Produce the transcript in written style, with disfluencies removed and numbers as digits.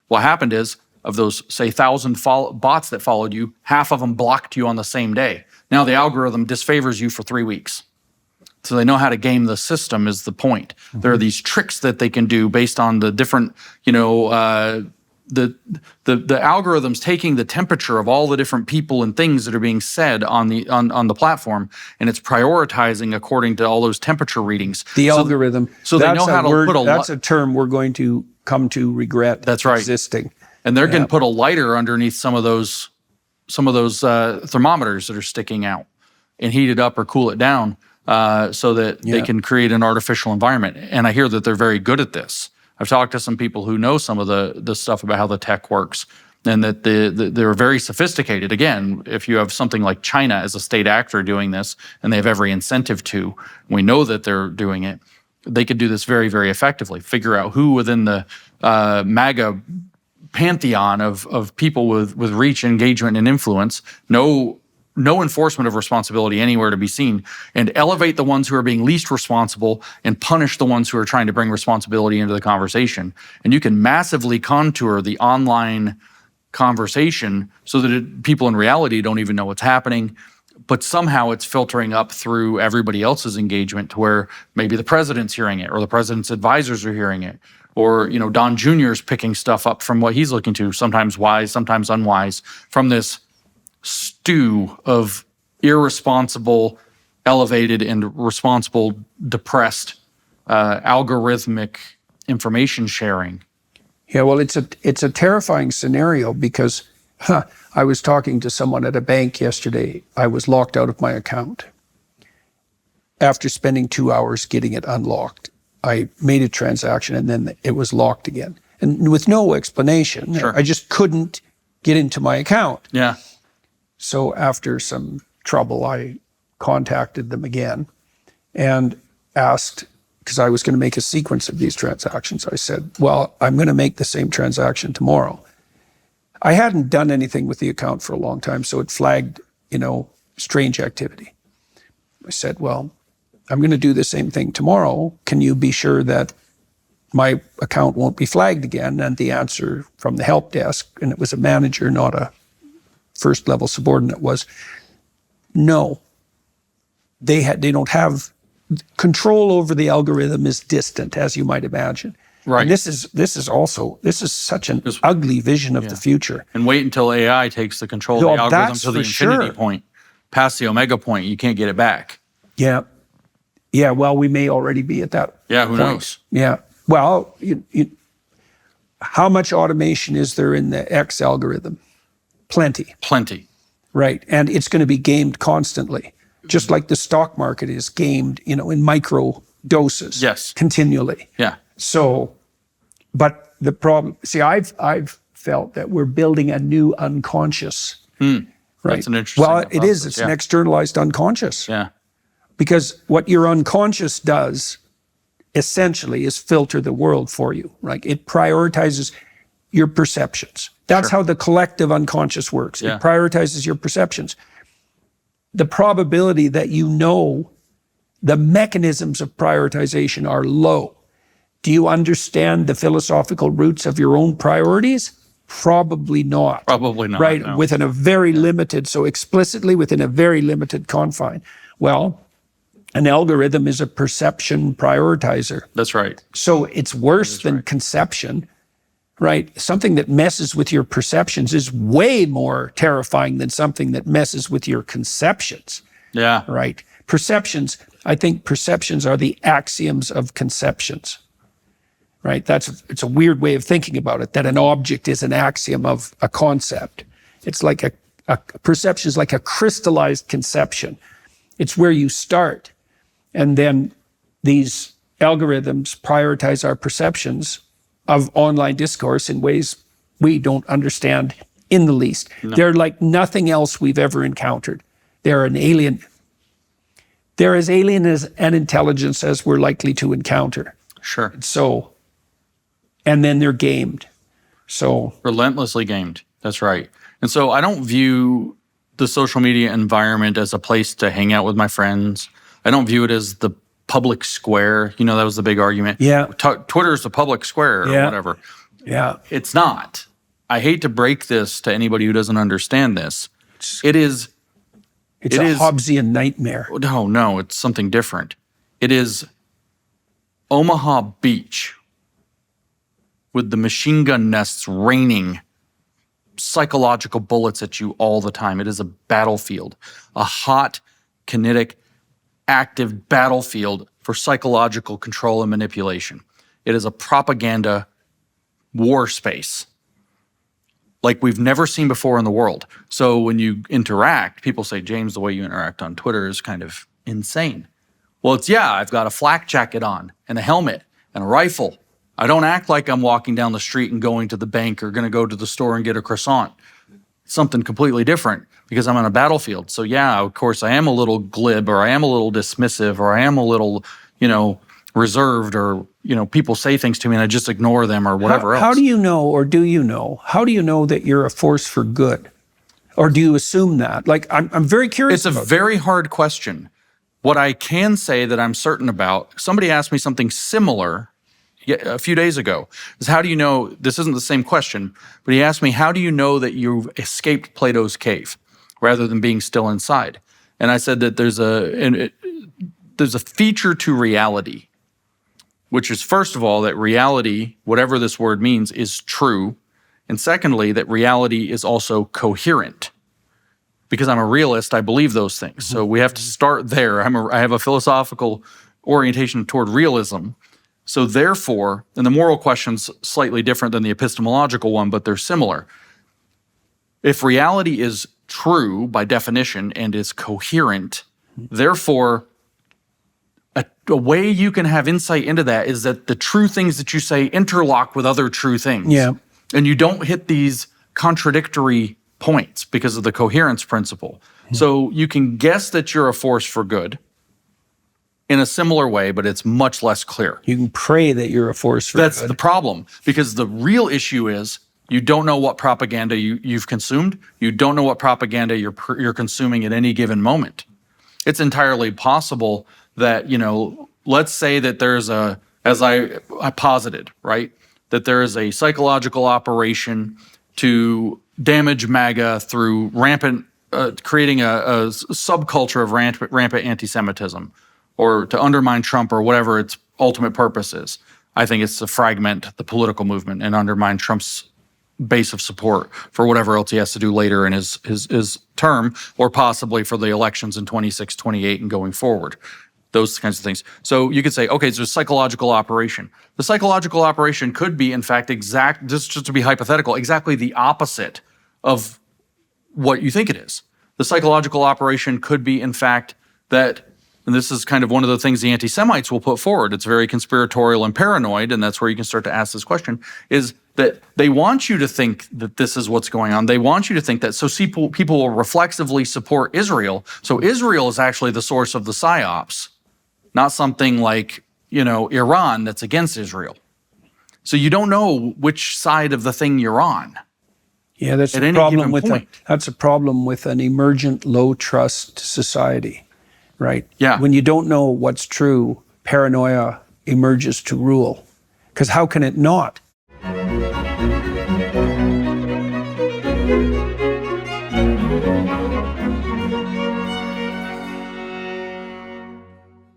What happened is, of those, say, 1,000 bots that followed you, half of them blocked you on the same day. Now the algorithm disfavors you for 3 weeks. So they know how to game the system is the point. Mm-hmm. There are these tricks that they can do based on the different, the algorithm's taking the temperature of all the different people and things that are being said on the platform, and it's prioritizing according to all those temperature readings. The algorithm. So they know how to put that's a term we're going to come to regret. That's right. Existing. And they're going to put a lighter underneath some of those thermometers that are sticking out and heat it up or cool it down so that they can create an artificial environment. And I hear that they're very good at this. I've talked to some people who know some of the stuff about how the tech works, and that they're very sophisticated. Again, if you have something like China as a state actor doing this, and they have every incentive to, we know that they're doing it, they could do this very, very effectively. Figure out who within the MAGA pantheon of people with reach, engagement, and influence, no enforcement of responsibility anywhere to be seen, and elevate the ones who are being least responsible and punish the ones who are trying to bring responsibility into the conversation. And you can massively contour the online conversation so that people in reality don't even know what's happening, but somehow it's filtering up through everybody else's engagement to where maybe the president's hearing it, or the president's advisors are hearing it, or Don Jr.'s picking stuff up from what he's looking to, sometimes wise, sometimes unwise, from this stew of irresponsible, elevated, and responsible, depressed, algorithmic information sharing. Yeah, well, it's a terrifying scenario because I was talking to someone at a bank yesterday. I was locked out of my account after spending 2 hours getting it unlocked. I made a transaction and then it was locked again, and with no explanation. Sure. I just couldn't get into my account. Yeah. So after some trouble, I contacted them again and asked, because I was going to make a sequence of these transactions. I said, well, I'm going to make the same transaction tomorrow. I hadn't done anything with the account for a long time, so it flagged, strange activity. I said, well, I'm going to do the same thing tomorrow. Can you be sure that my account won't be flagged again? And the answer from the help desk, and it was a manager, not a first level subordinate, was no. They don't have control over the algorithm, is distant, as you might imagine. Right. And this is such an ugly vision of the future. And wait until AI takes the control of the algorithm to the infinity point, past the omega point. You can't get it back. Yeah. Yeah, well, we may already be at that who point. knows? Yeah. Well, how much automation is there in the X algorithm? Plenty. Right. And it's going to be gamed constantly, just like the stock market is gamed, in micro doses. Yes. Continually. Yeah. So, but the problem, I've felt that we're building a new unconscious. Right. That's an interesting it is. It's an externalized unconscious. Yeah. Because what your unconscious does essentially is filter the world for you, right? It prioritizes your perceptions. That's how the collective unconscious works. Yeah. It prioritizes your perceptions. The probability that the mechanisms of prioritization are low. Do you understand the philosophical roots of your own priorities? Probably not. Right? No. Within a very limited, so explicitly within a very limited confine. Well, an algorithm is a perception prioritizer. That's right. So it's worse than conception, right? Something that messes with your perceptions is way more terrifying than something that messes with your conceptions. Yeah. Right? I think perceptions are the axioms of conceptions. Right? It's a weird way of thinking about it, that an object is an axiom of a concept. It's like a perception is like a crystallized conception. It's where you start. And then these algorithms prioritize our perceptions of online discourse in ways we don't understand in the least. No. They're like nothing else we've ever encountered. They're an alien. They're as alien as an intelligence as we're likely to encounter. Sure. So, and then they're gamed. So relentlessly gamed. That's right. And so I don't view the social media environment as a place to hang out with my friends. I don't view it as the public square. That was the big argument. Yeah. Twitter is the public square or whatever. Yeah. It's not. I hate to break this to anybody who doesn't understand this. It is It's a Hobbesian nightmare. no, it's something different. It is Omaha Beach with the machine gun nests raining psychological bullets at you all the time. It is a battlefield, a hot, kinetic, active battlefield for psychological control and manipulation. It is a propaganda war space like we've never seen before in the world. So when you interact, people say, James, the way you interact on Twitter is kind of insane. Well, I've got a flak jacket on and a helmet and a rifle. I don't act like I'm walking down the street and going to the bank or going to go to the store and get a croissant. It's something completely different because I'm on a battlefield. So of course I am a little glib, or I am a little dismissive, or I am a little, reserved, or, people say things to me and I just ignore them or whatever else. How do you know, or do you know, how do you know that you're a force for good? Or do you assume that? Like, I'm very curious. It's a very hard question. What I can say that I'm certain about, somebody asked me something similar a few days ago, is how do you know, this isn't the same question, but he asked me, how do you know that you've escaped Plato's cave rather than being still inside? And I said that there's a feature to reality, which is, first of all, that reality, whatever this word means, is true. And secondly, that reality is also coherent. Because I'm a realist, I believe those things. So we have to start there. I have a philosophical orientation toward realism. So therefore, and the moral question's slightly different than the epistemological one, but they're similar. If reality is true by definition and is coherent, therefore, a way you can have insight into that is that the true things that you say interlock with other true things. Yeah. And you don't hit these contradictory points because of the coherence principle. So you can guess that you're a force for good in a similar way, but it's much less clear. You can pray that you're a force for good. That's the problem, because the real issue is you don't know what propaganda you've consumed. You don't know what propaganda you're consuming at any given moment. It's entirely possible that, let's say that there's as I posited, right, that there is a psychological operation to damage MAGA through creating a subculture of rampant anti-Semitism, or to undermine Trump, or whatever its ultimate purpose is. I think it's to fragment the political movement and undermine Trump's base of support for whatever else he has to do later in his term, or possibly for the elections in 26, 28 and going forward. Those kinds of things. So you could say, okay, so psychological operation. The psychological operation could be, in fact, just to be hypothetical, exactly the opposite of what you think it is. The psychological operation could be, in fact, that, and this is kind of one of the things the anti-Semites will put forward, it's very conspiratorial and paranoid, and that's where you can start to ask this question, is that they want you to think that this is what's going on. They want you to think that, so people will reflexively support Israel. So Israel is actually the source of the psyops, not something like, Iran that's against Israel. So you don't know which side of the thing you're on. Yeah, that's a problem that's a problem with an emergent low trust society, right? Yeah. When you don't know what's true, paranoia emerges to rule. Because how can it not?